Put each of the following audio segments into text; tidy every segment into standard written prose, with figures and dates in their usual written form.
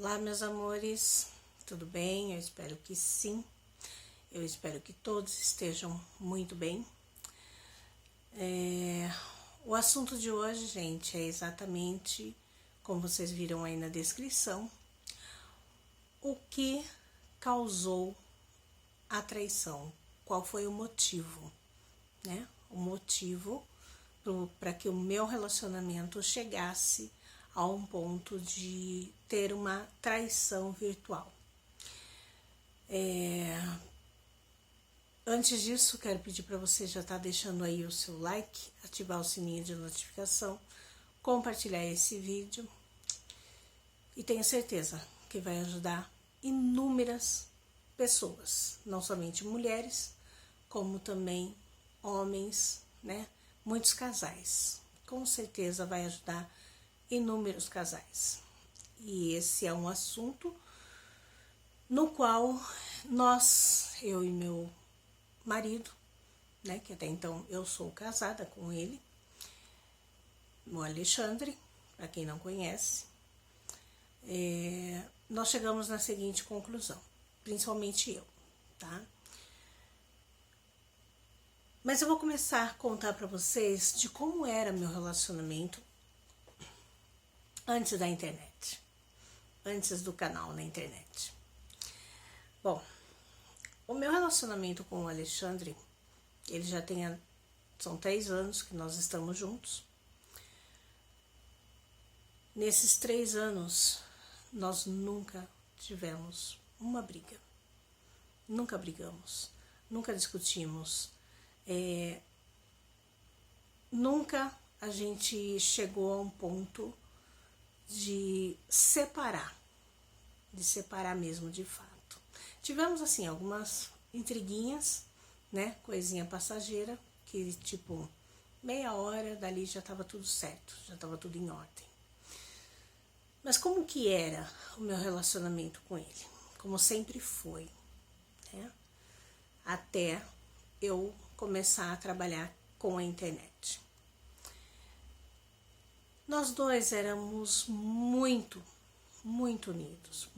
Olá, meus amores, tudo bem? Eu espero que sim. Eu espero que todos estejam muito bem. O assunto de hoje, gente, é exatamente como vocês viram aí na descrição, o que causou a traição, qual foi o motivo, né? O motivo para que o meu relacionamento chegasse a um ponto de ter uma traição virtual. Antes disso, quero pedir para você já estar deixando aí o seu like, ativar o sininho de notificação, compartilhar esse vídeo e tenho certeza que vai ajudar inúmeras pessoas, não somente mulheres, como também homens, né? Muitos casais. Com certeza vai ajudar inúmeros casais. E esse é um assunto no qual eu e meu marido, né, que até então eu sou casada com ele, o Alexandre, para quem não conhece, nós chegamos na seguinte conclusão, principalmente eu, tá? Mas eu vou começar a contar para vocês de como era meu relacionamento antes da internet, antes do canal na internet. Bom, o meu relacionamento com o Alexandre, ele já são 3 anos que nós estamos juntos. Nesses 3 anos, nós nunca tivemos uma briga. Nunca brigamos, nunca discutimos. Nunca a gente chegou a um ponto de separar mesmo de fato. Tivemos, assim, algumas intriguinhas, né, coisinha passageira, que tipo, meia hora dali já estava tudo certo, já estava tudo em ordem. Mas como que era o meu relacionamento com ele? Como sempre foi, né? Até eu começar a trabalhar com a internet. Nós dois éramos muito unidos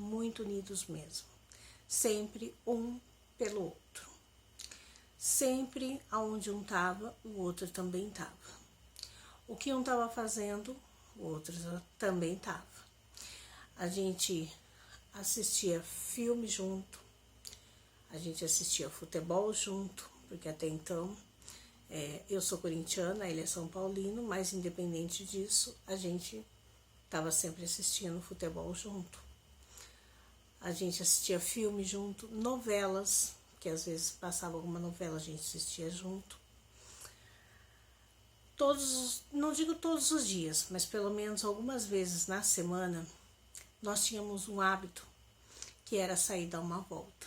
mesmo. Sempre um pelo outro. Sempre aonde um estava, o outro também estava. O que um estava fazendo, o outro também estava. A gente assistia filme junto, a gente assistia futebol junto, porque até então eu sou corintiana, ele é São Paulino, mas independente disso, a gente estava sempre assistindo futebol junto. A gente assistia filme junto, novelas, que às vezes passava alguma novela, a gente assistia junto. Não digo todos os dias, mas pelo menos algumas vezes na semana, nós tínhamos um hábito que era sair dar uma volta.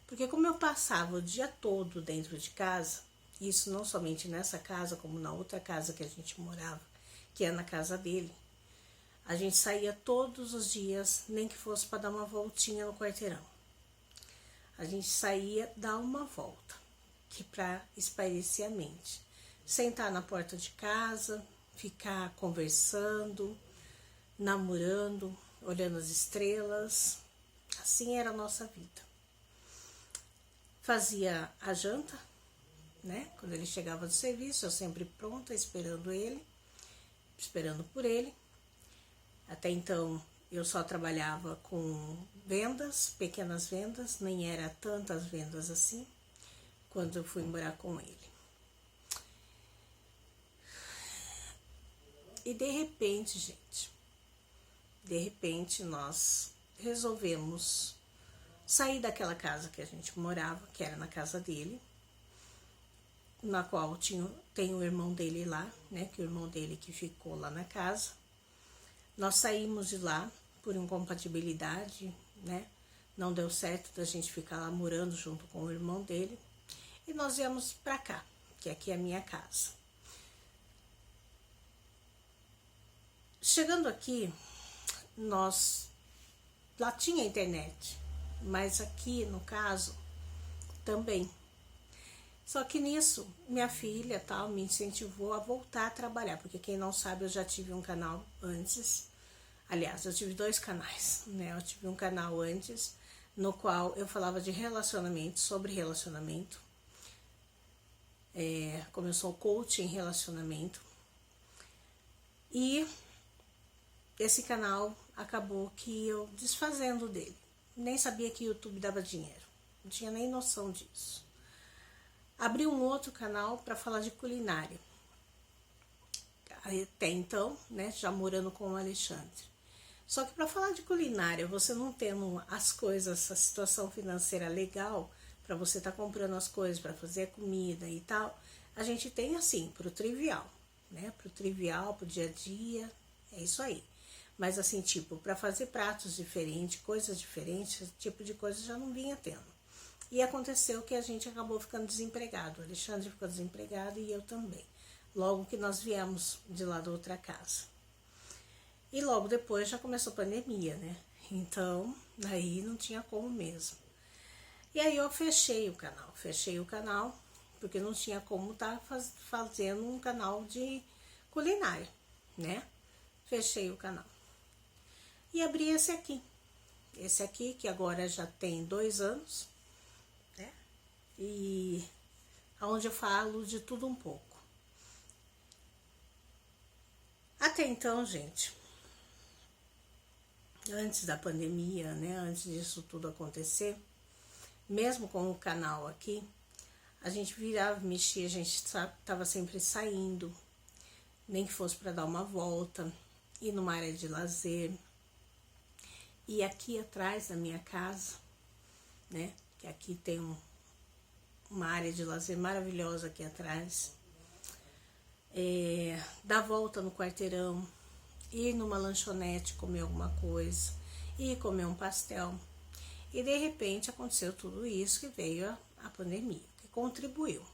Porque como eu passava o dia todo dentro de casa, isso não somente nessa casa, como na outra casa que a gente morava, que é na casa dele, a gente saía todos os dias, nem que fosse para dar uma voltinha no quarteirão. A gente saía dar uma volta, que para espairecer a mente. Sentar na porta de casa, ficar conversando, namorando, olhando as estrelas. Assim era a nossa vida. Fazia a janta, né? Quando ele chegava do serviço, eu sempre pronta, esperando por ele. Até então, eu só trabalhava com vendas, pequenas vendas, nem era tantas vendas assim, quando eu fui morar com ele. E de repente, nós resolvemos sair daquela casa que a gente morava, que era na casa dele, na qual tem o irmão dele lá, né, que o irmão dele que ficou lá na casa. Nós saímos de lá por incompatibilidade, né? Não deu certo da gente ficar lá morando junto com o irmão dele. E nós viemos pra cá, que aqui é a minha casa. Chegando aqui, lá tinha internet, mas aqui, no caso, também. Só que nisso, minha filha me incentivou a voltar a trabalhar, porque quem não sabe, eu já tive um canal antes, Aliás, eu tive 2 canais, né? Eu tive um canal antes, no qual eu falava de relacionamento, sobre relacionamento. Como eu sou coach em relacionamento. E esse canal acabou que eu desfazendo dele. Nem sabia que o YouTube dava dinheiro. Não tinha nem noção disso. Abri um outro canal para falar de culinária. Até então, né, já morando com o Alexandre. Só que para falar de culinária, você não tendo as coisas, a situação financeira legal, para você estar comprando as coisas, para fazer a comida e tal, a gente tem assim, pro trivial, né? Pro trivial, pro dia a dia, é isso aí. Mas assim, tipo, para fazer pratos diferentes, coisas diferentes, esse tipo de coisa já não vinha tendo. E aconteceu que a gente acabou ficando desempregado. O Alexandre ficou desempregado e eu também. Logo que nós viemos de lá da outra casa. E logo depois já começou a pandemia, né? Então, aí não tinha como mesmo. E aí eu fechei o canal, porque não tinha como estar fazendo um canal de culinária, né? Fechei o canal. E abri esse aqui que agora já tem 2 anos, né? E onde eu falo de tudo um pouco. Até então, gente, antes da pandemia, né, antes disso tudo acontecer, mesmo com o canal aqui, a gente virava, mexia, a gente estava sempre saindo, nem que fosse para dar uma volta, ir numa área de lazer. E aqui atrás da minha casa, né, que aqui tem uma área de lazer maravilhosa aqui atrás, dar volta no quarteirão, ir numa lanchonete comer alguma coisa, ir comer um pastel. E de repente aconteceu tudo isso, que veio a pandemia, que contribuiu,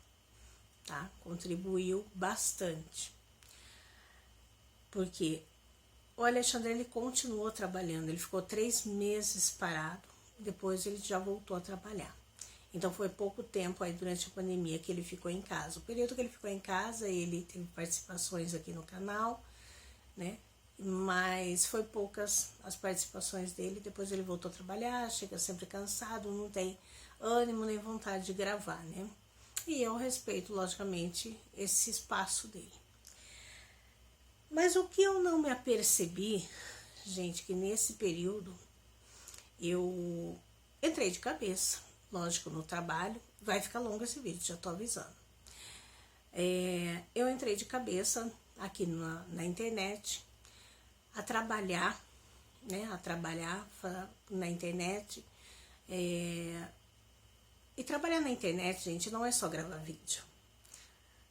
tá? Contribuiu bastante. Porque o Alexandre, ele continuou trabalhando, ele ficou 3 meses parado, depois ele já voltou a trabalhar. Então foi pouco tempo aí durante a pandemia que ele ficou em casa. O período que ele ficou em casa, ele teve participações aqui no canal, né? Mas foi poucas as participações dele, depois ele voltou a trabalhar, chega sempre cansado, não tem ânimo nem vontade de gravar, né? E eu respeito, logicamente, esse espaço dele. Mas o que eu não me apercebi, gente, que nesse período eu entrei de cabeça, lógico, no trabalho. Vai ficar longo esse vídeo, já tô avisando. Eu entrei de cabeça aqui na internet, a trabalhar, né, na internet. E trabalhar na internet, gente, não é só gravar vídeo.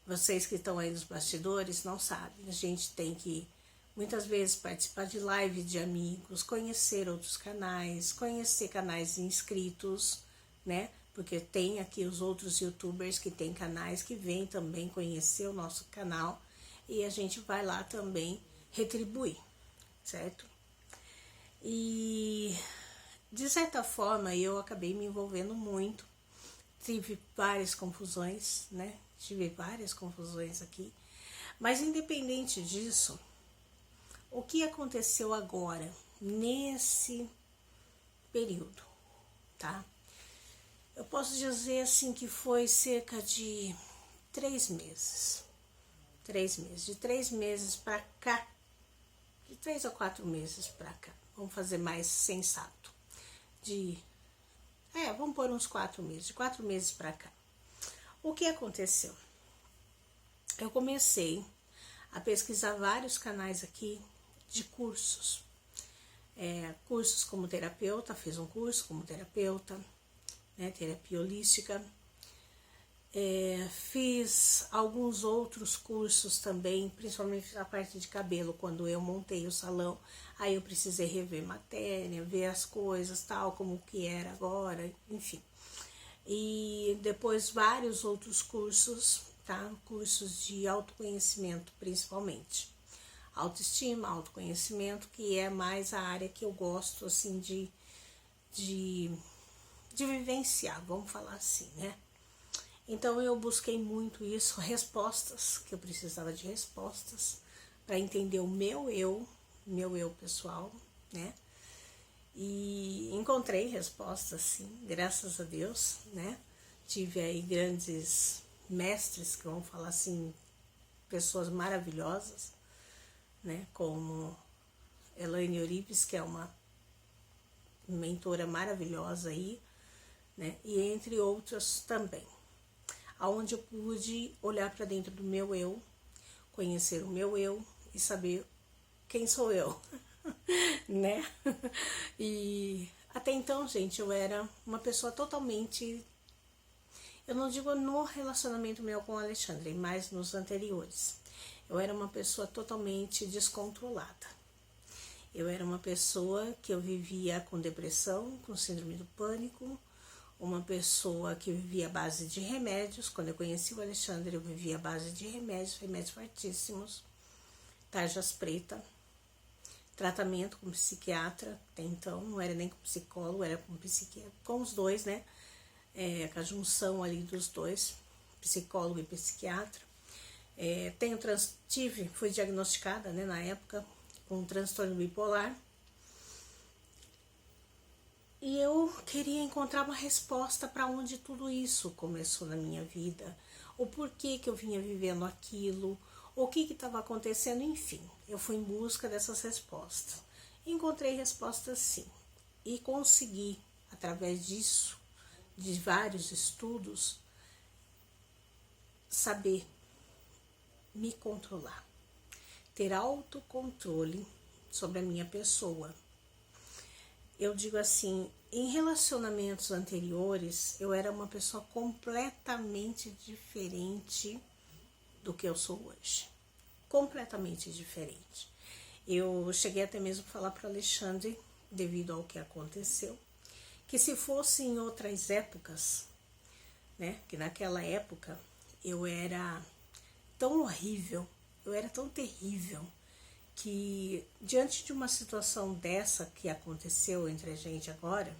Vocês que estão aí nos bastidores não sabem, a gente tem que muitas vezes participar de live de amigos, conhecer outros canais, conhecer canais inscritos, né? Porque tem aqui os outros youtubers que tem canais que vêm também conhecer o nosso canal e a gente vai lá também retribuir, certo? E de certa forma eu acabei me envolvendo muito, tive várias confusões, né? Tive várias confusões aqui, mas independente disso, o que aconteceu agora, nesse período, tá? Eu posso dizer assim que foi cerca de 3 meses. 3 meses. De 3 meses pra cá, de 3 a 4 meses pra cá. Vamos fazer mais sensato. Vamos pôr uns 4 meses. De 4 meses pra cá. O que aconteceu? Eu comecei a pesquisar vários canais aqui de cursos. Cursos como terapeuta, fiz um curso como terapeuta, né, terapia holística. Fiz alguns outros cursos também, principalmente na parte de cabelo, quando eu montei o salão, aí eu precisei rever matéria, ver as coisas, tal, como que era agora, enfim. E depois vários outros cursos, tá? Cursos de autoconhecimento, principalmente. Autoestima, autoconhecimento, que é mais a área que eu gosto, assim, de vivenciar, vamos falar assim, né? Então eu busquei muito isso, respostas, que eu precisava de respostas, para entender o meu eu, meu eu pessoal, né? E encontrei respostas, sim, graças a Deus, né? Tive aí grandes mestres, que vamos falar assim, pessoas maravilhosas, né? Como Elaine Euripes, que é uma mentora maravilhosa aí, né? E entre outras também, aonde eu pude olhar para dentro do meu eu, conhecer o meu eu e saber quem sou eu, né? E até então, gente, eu era uma pessoa totalmente, eu não digo no relacionamento meu com o Alexandre, mas nos anteriores, eu era uma pessoa totalmente descontrolada. Eu era uma pessoa que eu vivia com depressão, com síndrome do pânico, uma pessoa que vivia à base de remédios. Quando eu conheci o Alexandre, eu vivia à base de remédios, remédios fortíssimos, tarjas preta, tratamento com psiquiatra, até então, não era nem com psicólogo, era com psiquiatra, com os dois, né? Com a junção ali dos dois, psicólogo e psiquiatra. Fui diagnosticada, né, na época, com um transtorno bipolar. E eu queria encontrar uma resposta para onde tudo isso começou na minha vida, o porquê que eu vinha vivendo aquilo, o que estava acontecendo, enfim. Eu fui em busca dessas respostas. Encontrei respostas, sim, e consegui, através disso, de vários estudos, saber me controlar, ter autocontrole sobre a minha pessoa. Eu digo assim, em relacionamentos anteriores, eu era uma pessoa completamente diferente do que eu sou hoje. Completamente diferente. Eu cheguei até mesmo a falar para o Alexandre, devido ao que aconteceu, que se fosse em outras épocas, né, que naquela época eu era tão horrível, eu era tão terrível, que diante de uma situação dessa que aconteceu entre a gente agora,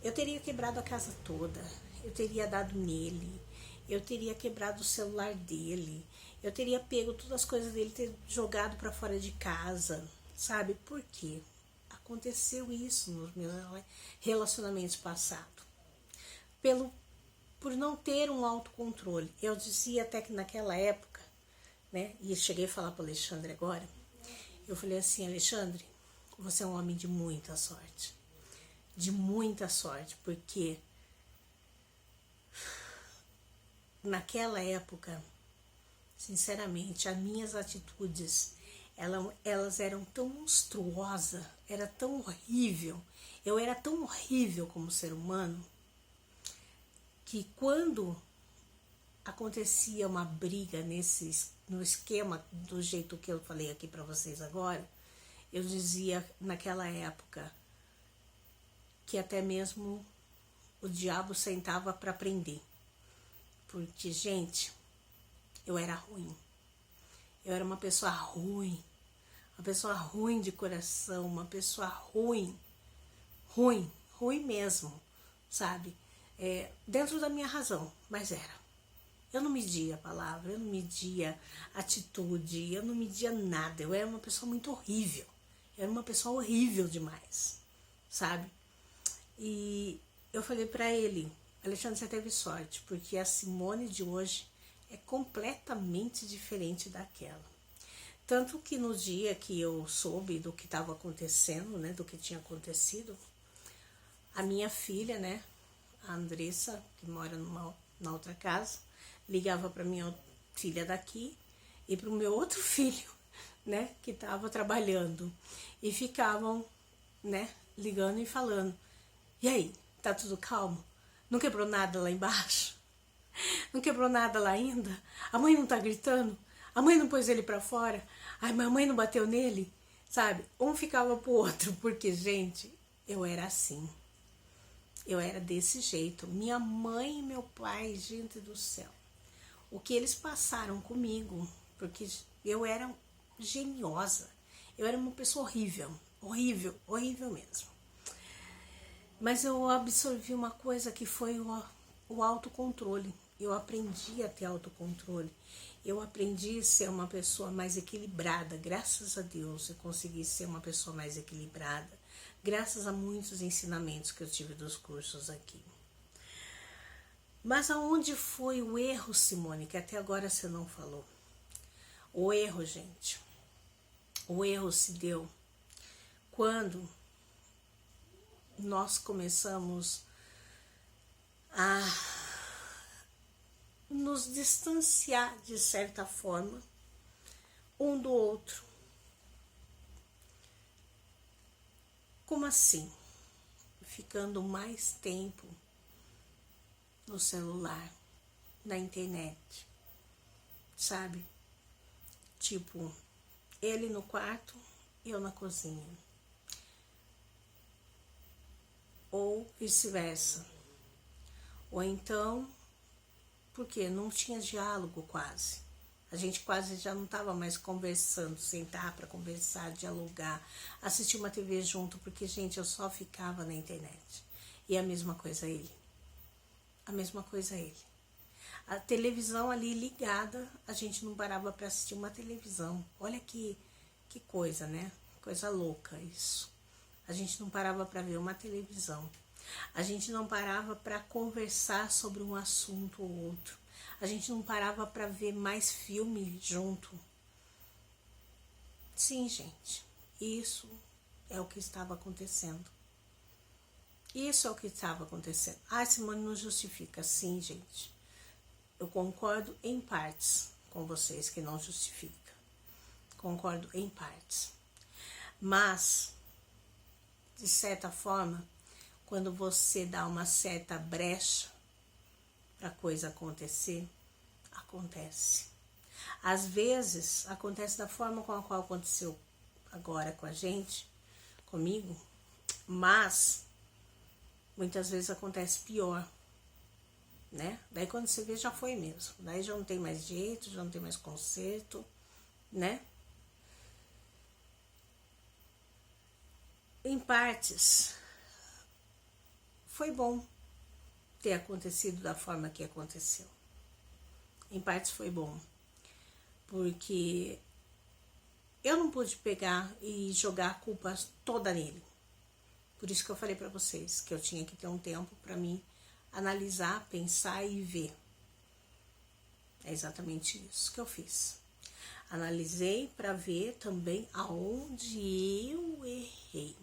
eu teria quebrado a casa toda, eu teria dado nele, eu teria quebrado o celular dele, eu teria pego todas as coisas dele, ter jogado para fora de casa, sabe? Por quê? Aconteceu isso nos meus relacionamentos passados. Por não ter um autocontrole. Eu dizia até que naquela época, né, e cheguei a falar para o Alexandre agora, eu falei assim, Alexandre, você é um homem de muita sorte, porque naquela época, sinceramente, as minhas atitudes, elas eram tão monstruosas, era tão horrível, eu era tão horrível como ser humano, que quando acontecia uma briga no esquema do jeito que eu falei aqui para vocês agora, eu dizia naquela época que até mesmo o diabo sentava para prender. Porque, gente, eu era ruim. Eu era uma pessoa ruim de coração, uma pessoa ruim mesmo, sabe? Dentro da minha razão, mas era. Eu não media a palavra, eu não media atitude, eu não media nada. Eu era uma pessoa muito horrível. Eu era uma pessoa horrível demais, sabe? E eu falei pra ele, Alexandre, você teve sorte, porque a Simone de hoje é completamente diferente daquela. Tanto que no dia que eu soube do que estava acontecendo, né, do que tinha acontecido, a minha filha, né, a Andressa, que mora na outra casa, ligava para minha filha daqui e para o meu outro filho, né, que estava trabalhando, e ficavam, né, ligando e falando, e aí, tá tudo calmo? Não quebrou nada lá embaixo? Não quebrou nada lá ainda? A mãe não tá gritando? A mãe não pôs ele para fora? Ai, mas a mãe não bateu nele? Sabe? Um ficava pro outro, porque, gente, eu era assim. Eu era desse jeito. Minha mãe e meu pai, gente do céu. O que eles passaram comigo, porque eu era geniosa. Eu era uma pessoa horrível. Horrível mesmo. Mas eu absorvi uma coisa que foi o autocontrole. eu aprendi a ter autocontrole, eu aprendi a ser uma pessoa mais equilibrada, graças a Deus eu consegui ser uma pessoa mais equilibrada, graças a muitos ensinamentos que eu tive dos cursos aqui. Mas aonde foi o erro, Simone, que até agora você não falou? O erro, gente, o erro se deu quando nós começamos a nos distanciar de certa forma um do outro. Como assim? Ficando mais tempo no celular, na internet, sabe? Tipo, ele no quarto, eu na cozinha. Ou vice-versa. Ou então, porque não tinha diálogo quase. A gente quase já não estava mais conversando, sentar para conversar, dialogar, assistir uma TV junto, porque, gente, eu só ficava na internet. E a mesma coisa ele. A mesma coisa ele. A televisão ali ligada, a gente não parava para assistir uma televisão. Olha que coisa, né? Coisa louca isso. A gente não parava para ver uma televisão. A gente não parava para conversar sobre um assunto ou outro. A gente não parava para ver mais filme junto. Sim, gente, isso é o que estava acontecendo. Isso é o que estava acontecendo. Ah, Simone, não justifica. Sim, gente. Eu concordo em partes com vocês que não justifica. Concordo em partes. Mas, de certa forma, quando você dá uma certa brecha para a coisa acontecer, acontece. Às vezes, acontece da forma com a qual aconteceu agora com a gente, comigo, mas muitas vezes acontece pior, né? Daí quando você vê, já foi mesmo. Daí já não tem mais jeito, já não tem mais conserto, né? Em partes, foi bom ter acontecido da forma que aconteceu. Em partes foi bom, porque eu não pude pegar e jogar a culpa toda nele. Por isso que eu falei para vocês que eu tinha que ter um tempo para mim analisar, pensar e ver. É exatamente isso que eu fiz. Analisei para ver também aonde eu errei.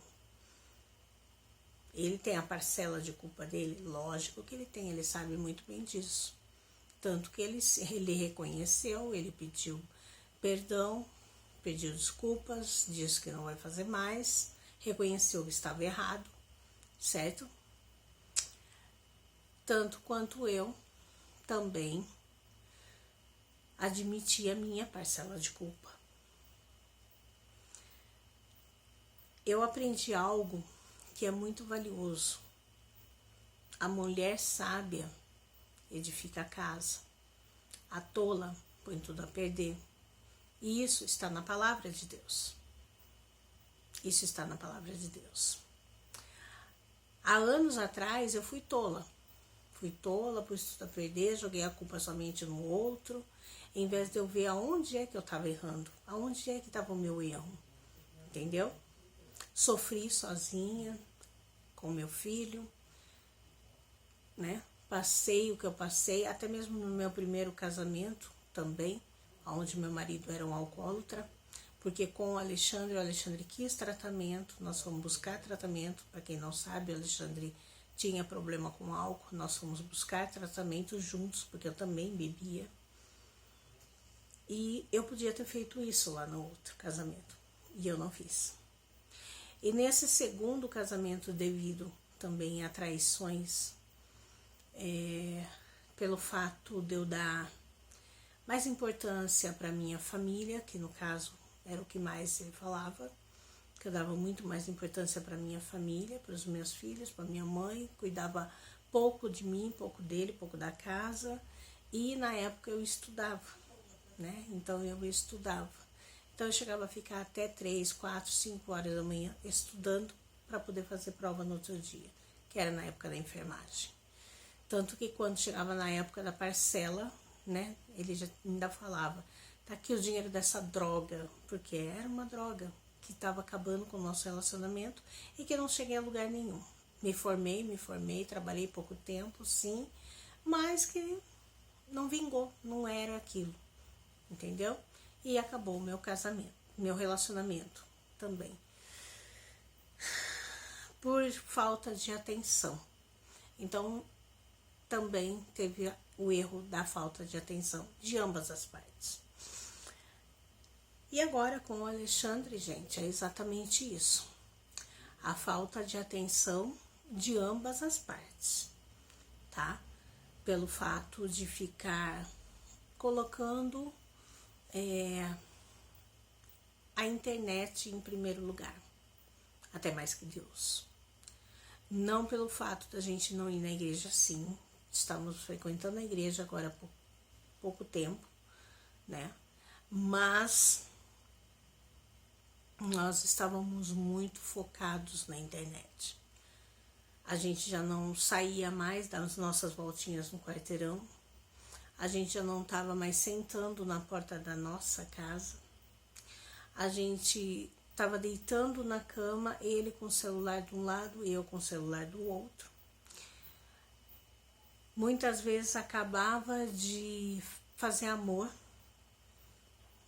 Ele tem a parcela de culpa dele? Lógico que ele tem, ele sabe muito bem disso. Tanto que ele reconheceu, ele pediu perdão, pediu desculpas, disse que não vai fazer mais, reconheceu que estava errado, certo? Tanto quanto eu também admiti a minha parcela de culpa. Eu aprendi algo que é muito valioso. A mulher sábia edifica a casa, a tola põe tudo a perder. E isso está na palavra de Deus. Isso está na palavra de Deus. Há anos atrás eu fui tola. Fui tola, pus tudo a perder, joguei a culpa somente no outro, em vez de eu ver aonde é que eu estava errando, aonde é que estava o meu erro. Entendeu? Sofri sozinha, com meu filho, né? Passei o que eu passei, até mesmo no meu primeiro casamento também, onde meu marido era um alcoólatra, porque com o Alexandre quis tratamento, nós fomos buscar tratamento. Para quem não sabe, o Alexandre tinha problema com álcool, nós fomos buscar tratamento juntos, porque eu também bebia. E eu podia ter feito isso lá no outro casamento, e eu não fiz. E nesse segundo casamento, devido também a traições, pelo fato de eu dar mais importância para minha família, que no caso era o que mais ele falava, que eu dava muito mais importância para minha família, para os meus filhos, para minha mãe, cuidava pouco de mim, pouco dele, pouco da casa, e na época eu estudava, né? Então eu estudava. Então eu chegava a ficar até 3, 4, 5 horas da manhã estudando para poder fazer prova no outro dia, que era na época da enfermagem. Tanto que quando chegava na época da parcela, né, ele já ainda falava, tá aqui o dinheiro dessa droga, porque era uma droga que estava acabando com o nosso relacionamento e que eu não cheguei a lugar nenhum. Me formei, trabalhei pouco tempo, sim, mas que não vingou, não era aquilo, entendeu? E acabou o meu casamento, meu relacionamento também. Por falta de atenção. Então, também teve o erro da falta de atenção de ambas as partes. E agora com o Alexandre, gente, é exatamente isso. A falta de atenção de ambas as partes, tá? Pelo fato de ficar colocando a internet em primeiro lugar, até mais que Deus. Não pelo fato da gente não ir na igreja, sim. Estamos frequentando a igreja agora há pouco tempo, né? Mas nós estávamos muito focados na internet. A gente já não saía mais das nossas voltinhas no quarteirão. A gente já não estava mais sentando na porta da nossa casa. A gente estava deitando na cama, ele com o celular de um lado, eu com o celular do outro. Muitas vezes acabava de fazer amor,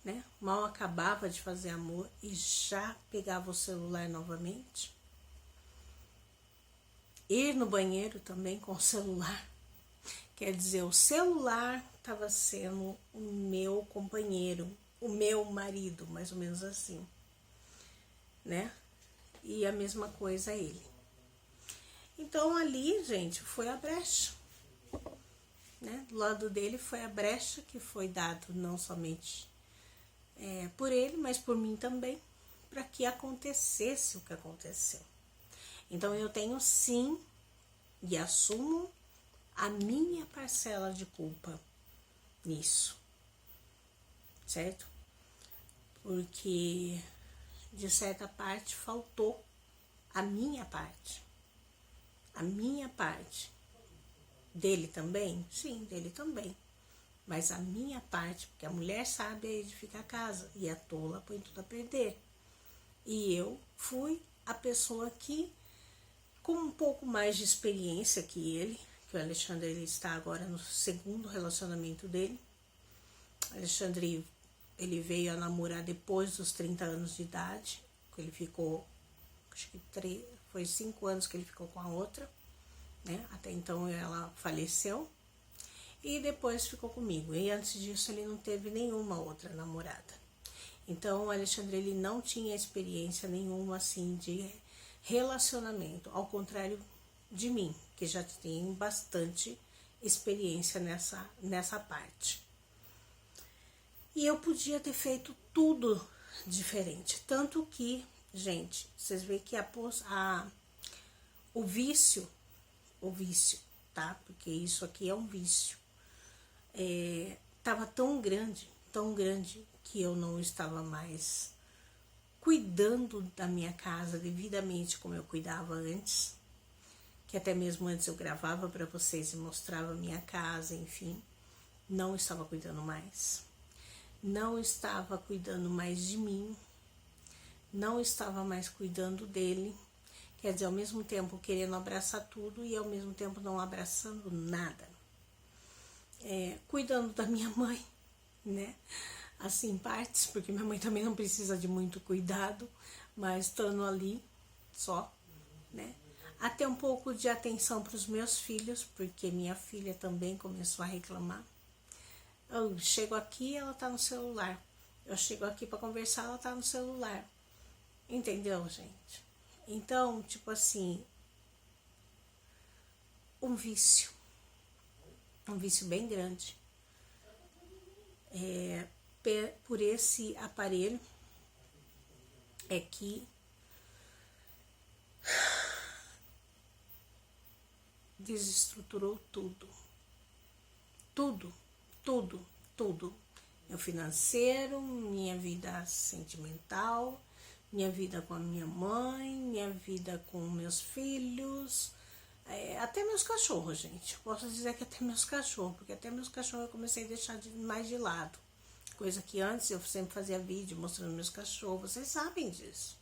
né? Mal acabava de fazer amor e já pegava o celular novamente. Ir no banheiro também com o celular. Quer dizer, o celular estava sendo o meu companheiro, o meu marido, mais ou menos assim, né? E a mesma coisa ele. Então ali, gente, foi a brecha, né? Do lado dele foi a brecha que foi dado não somente por ele, mas por mim também, para que acontecesse o que aconteceu. Então eu tenho sim e assumo a minha parcela de culpa nisso, certo? Porque de certa parte faltou a minha parte. A minha parte. Dele também? Sim, dele também. Mas a minha parte, porque a mulher sabe edificar a casa e a tola põe tudo a perder. E eu fui a pessoa que, com um pouco mais de experiência que ele, que o Alexandre ele está agora no segundo relacionamento dele. O Alexandre ele veio a namorar depois dos 30 anos de idade, que ele ficou, acho que foi 5 anos que ele ficou com a outra, né? Até então ela faleceu e depois ficou comigo. E antes disso ele não teve nenhuma outra namorada. Então o Alexandre ele não tinha experiência nenhuma assim de relacionamento, ao contrário de mim, que já tenho bastante experiência nessa parte. E eu podia ter feito tudo diferente, tanto que, gente, vocês veem que o vício, tá? Porque isso aqui é um vício. Tava tão grande que eu não estava mais cuidando da minha casa devidamente como eu cuidava antes, que até mesmo antes eu gravava para vocês e mostrava a minha casa, enfim, não estava cuidando mais. Não estava cuidando mais de mim, não estava mais cuidando dele, quer dizer, ao mesmo tempo querendo abraçar tudo e ao mesmo tempo não abraçando nada. Cuidando da minha mãe, né? Assim, partes, porque minha mãe também não precisa de muito cuidado, mas estando ali só, né? Até um pouco de atenção para os meus filhos, porque minha filha também começou a reclamar. Eu chego aqui, ela tá no celular. Eu chego aqui para conversar, ela tá no celular. Entendeu, gente? Então, tipo assim, um vício bem grande. Por esse aparelho é que desestruturou tudo. Tudo. Meu financeiro, minha vida sentimental, minha vida com a minha mãe, minha vida com meus filhos, Até meus cachorros, gente. Posso dizer que até meus cachorros, porque até meus cachorros eu comecei a deixar mais de lado. Coisa que antes eu sempre fazia vídeo mostrando meus cachorros. Vocês sabem disso.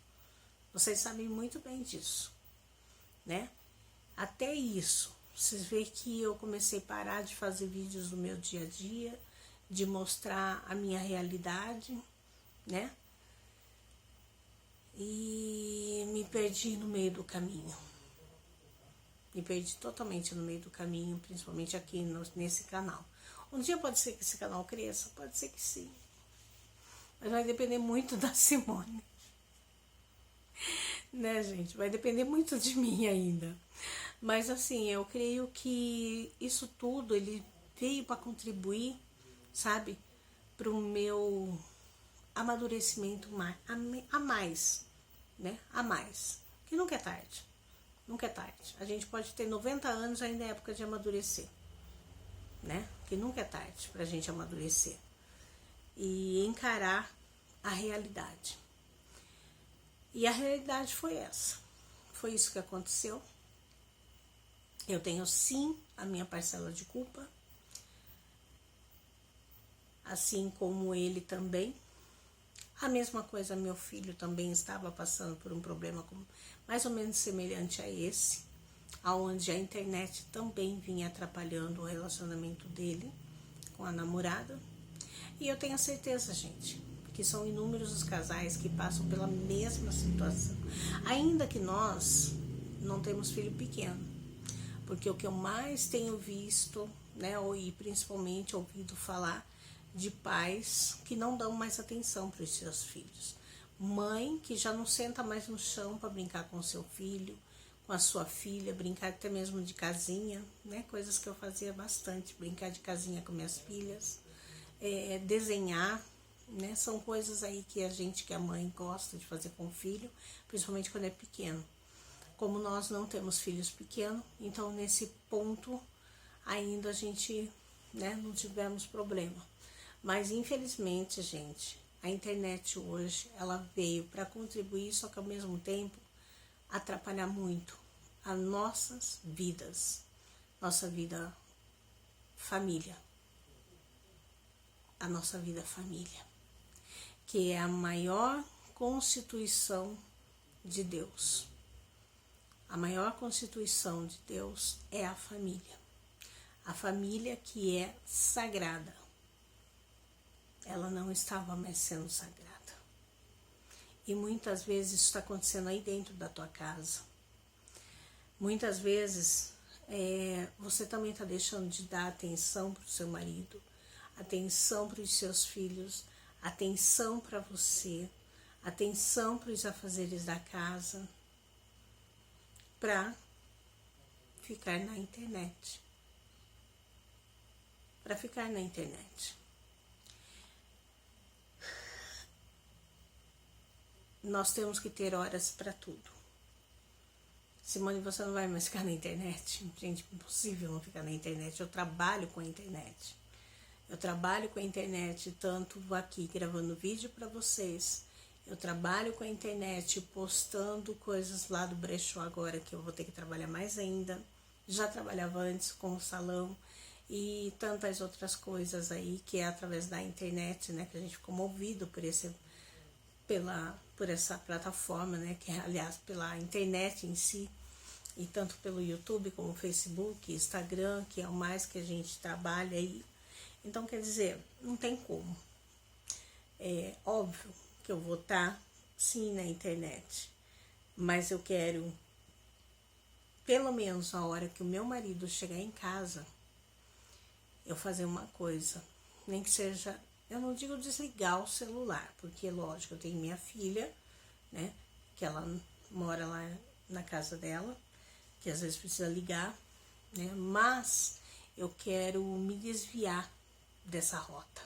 Vocês sabem muito bem disso, né? Até isso. Vocês veem que eu comecei a parar de fazer vídeos do meu dia a dia, de mostrar a minha realidade, né? E me perdi no meio do caminho. Me perdi totalmente no meio do caminho, principalmente aqui nesse canal. Um dia pode ser que esse canal cresça, pode ser que sim. Mas vai depender muito da Simone. Né, gente? Vai depender muito de mim ainda. Mas assim, eu creio que isso tudo, ele veio para contribuir, sabe? Para o meu amadurecimento a mais, né? A mais. Que nunca é tarde. Nunca é tarde. A gente pode ter 90 anos, ainda é época de amadurecer, né? Que nunca é tarde pra gente amadurecer e encarar a realidade. E a realidade foi essa. Foi isso que aconteceu. Eu tenho sim a minha parcela de culpa, assim como ele também. A mesma coisa, meu filho também estava passando por um problema mais ou menos semelhante a esse, aonde a internet também vinha atrapalhando o relacionamento dele com a namorada. E eu tenho certeza, gente, que são inúmeros os casais que passam pela mesma situação. Ainda que nós não temos filho pequeno, porque o que eu mais tenho visto, né, e principalmente ouvido falar de pais que não dão mais atenção para os seus filhos. Mãe que já não senta mais no chão para brincar com o seu filho, com a sua filha, brincar até mesmo de casinha, né? Coisas que eu fazia bastante, brincar de casinha com minhas filhas, desenhar, né? São coisas aí que a gente, que a mãe gosta de fazer com o filho, principalmente quando é pequeno. Como nós não temos filhos pequenos, então nesse ponto ainda a gente, né, não tivemos problema. Mas infelizmente, gente, a internet hoje, ela veio para contribuir, só que ao mesmo tempo atrapalhar muito as nossas vidas, nossa vida família, a nossa vida família, que é a maior constituição de Deus. A maior constituição de Deus é a família. A família que é sagrada. Ela não estava mais sendo sagrada. E muitas vezes isso está acontecendo aí dentro da tua casa. Muitas vezes você também está deixando de dar atenção para o seu marido, atenção para os seus filhos, atenção para você, atenção para os afazeres da casa, para ficar na internet. Para ficar na internet. Nós temos que ter horas para tudo. Simone, você não vai mais ficar na internet? Gente, impossível não ficar na internet. Eu trabalho com a internet. Eu trabalho com a internet, tanto aqui gravando vídeo para vocês. Eu trabalho com a internet, postando coisas lá do brechó agora, que eu vou ter que trabalhar mais ainda. Já trabalhava antes com o salão e tantas outras coisas aí, que é através da internet, né? Que a gente ficou movido por essa plataforma, né, que é, aliás, pela internet em si, e tanto pelo YouTube como Facebook, Instagram, que é o mais que a gente trabalha aí. Então, quer dizer, não tem como. É óbvio que eu vou estar, sim, na internet, mas eu quero, pelo menos a hora que o meu marido chegar em casa, eu fazer uma coisa, nem que seja... Eu não digo desligar o celular, porque, lógico, eu tenho minha filha, né, que ela mora lá na casa dela, que às vezes precisa ligar, né, mas eu quero me desviar dessa rota,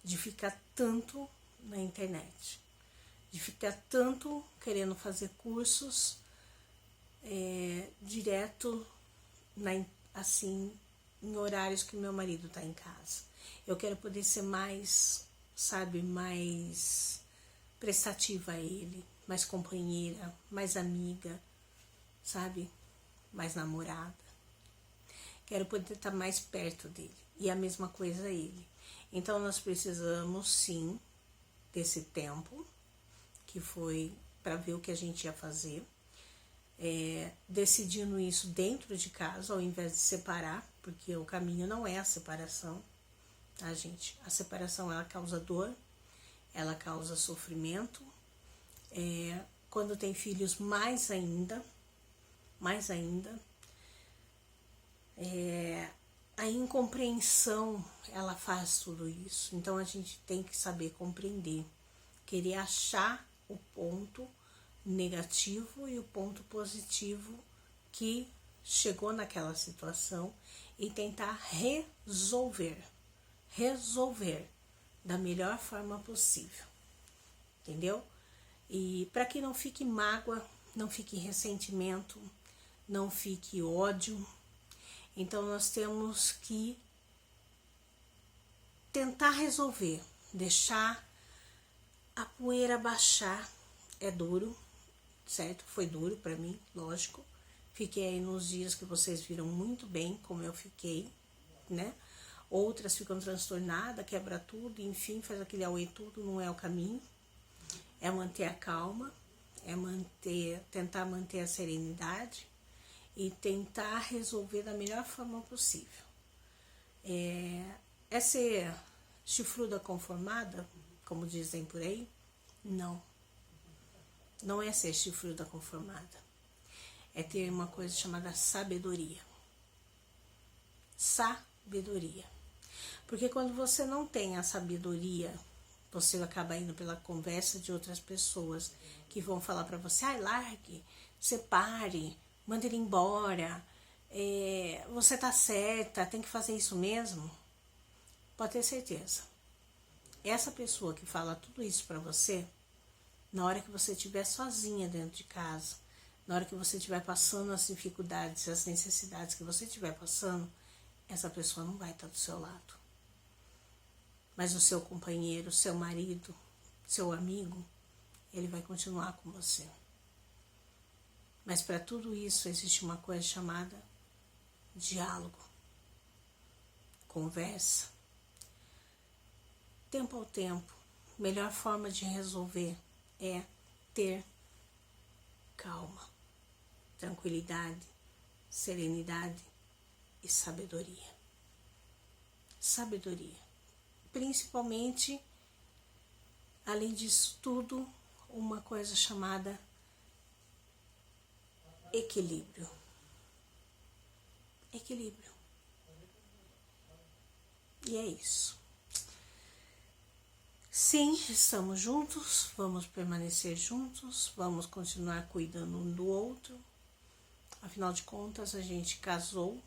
de ficar tanto na internet, de ficar tanto querendo fazer cursos direto, assim, em horários que meu marido tá em casa. Eu quero poder ser mais, sabe, mais prestativa a ele, mais companheira, mais amiga, sabe? mais namorada. Quero poder estar mais perto dele. E a mesma coisa ele. Então nós precisamos sim desse tempo, que foi para ver o que a gente ia fazer. Decidindo isso dentro de casa, ao invés de separar, porque o caminho não é a separação, tá, gente? A separação, ela causa dor, ela causa sofrimento, quando tem filhos mais ainda, a incompreensão, ela faz tudo isso. Então a gente tem que saber compreender, querer achar o ponto negativo e o ponto positivo que chegou naquela situação e tentar resolver da melhor forma possível, entendeu? E para que não fique mágoa, não fique ressentimento, não fique ódio, então nós temos que tentar resolver, deixar a poeira baixar. É duro, certo? Foi duro para mim, lógico. Fiquei aí nos dias que vocês viram muito bem como eu fiquei, né? Outras ficam transtornadas, quebra tudo, enfim, faz aquele auê tudo, não é o caminho. É manter a calma, tentar manter a serenidade e tentar resolver da melhor forma possível. É ser chifruda conformada, como dizem por aí? Não. Não é ser chifruda conformada. É ter uma coisa chamada sabedoria. Sabedoria. Porque quando você não tem a sabedoria, você acaba indo pela conversa de outras pessoas que vão falar para você: ai, largue, separe, manda ele embora, você tá certa, tem que fazer isso mesmo. Pode ter certeza. Essa pessoa que fala tudo isso para você, na hora que você estiver sozinha dentro de casa, na hora que você estiver passando as dificuldades, as necessidades que você estiver passando, essa pessoa não vai estar do seu lado. Mas o seu companheiro, seu marido, seu amigo, ele vai continuar com você. Mas para tudo isso existe uma coisa chamada diálogo, conversa. Tempo ao tempo, melhor forma de resolver é ter calma, tranquilidade, serenidade e sabedoria. Sabedoria. Principalmente, além disso tudo, uma coisa chamada equilíbrio. Equilíbrio. E é isso. Sim, estamos juntos, vamos permanecer juntos, vamos continuar cuidando um do outro. Afinal de contas, a gente casou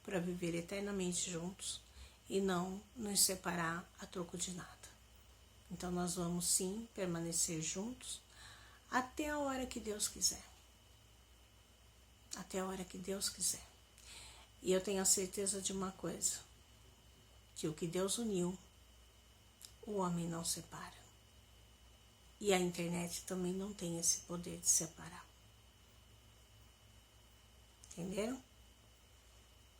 para viver eternamente juntos e não nos separar a troco de nada. Então nós vamos sim permanecer juntos até a hora que Deus quiser. Até a hora que Deus quiser. E eu tenho a certeza de uma coisa, que o que Deus uniu, o homem não separa. E a internet também não tem esse poder de separar. Entenderam?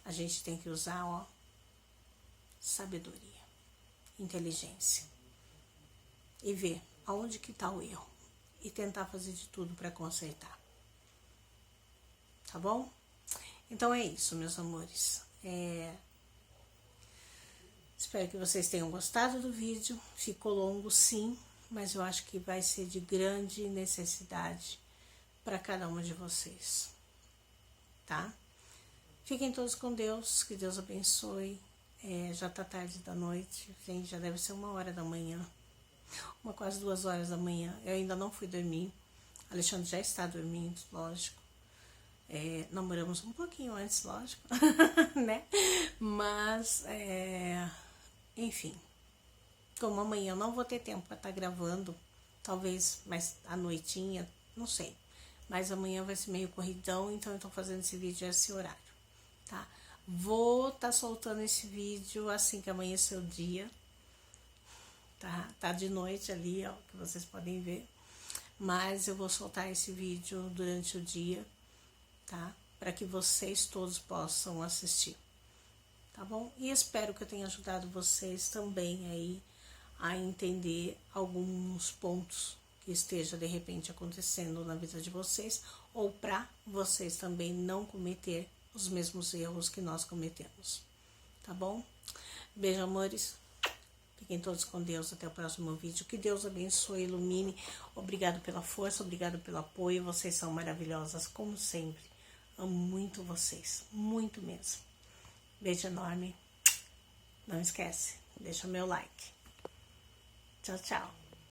A gente tem que usar, sabedoria, inteligência. E ver aonde que está o erro. E tentar fazer de tudo para consertar. Tá bom? Então é isso, meus amores. Espero que vocês tenham gostado do vídeo. Ficou longo, sim, mas eu acho que vai ser de grande necessidade para cada uma de vocês, tá? Fiquem todos com Deus, que Deus abençoe. Já tá tarde da noite, gente, já deve ser 1h da manhã, quase 2h da manhã. Eu ainda não fui dormir. Alexandre já está dormindo, lógico. Namoramos um pouquinho antes, lógico, né? Mas, enfim, como amanhã eu não vou ter tempo para estar gravando, talvez mais à noitinha, não sei. Mas amanhã vai ser meio corridão, então eu tô fazendo esse vídeo a esse horário, tá? Vou estar soltando esse vídeo assim que amanhecer o dia, tá? Tá de noite ali, ó, que vocês podem ver. Mas eu vou soltar esse vídeo durante o dia, tá? para que vocês todos possam assistir, tá bom? E espero que eu tenha ajudado vocês também aí a entender alguns pontos que esteja de repente acontecendo na vida de vocês, ou para vocês também não cometer os mesmos erros que nós cometemos, tá bom? Beijo, amores. Fiquem todos com Deus. Até o próximo vídeo. Que Deus abençoe, ilumine. Obrigado pela força, obrigado pelo apoio. Vocês são maravilhosas, como sempre. Amo muito vocês, muito mesmo. Beijo enorme. Não esquece, deixa o meu like. Tchau, tchau.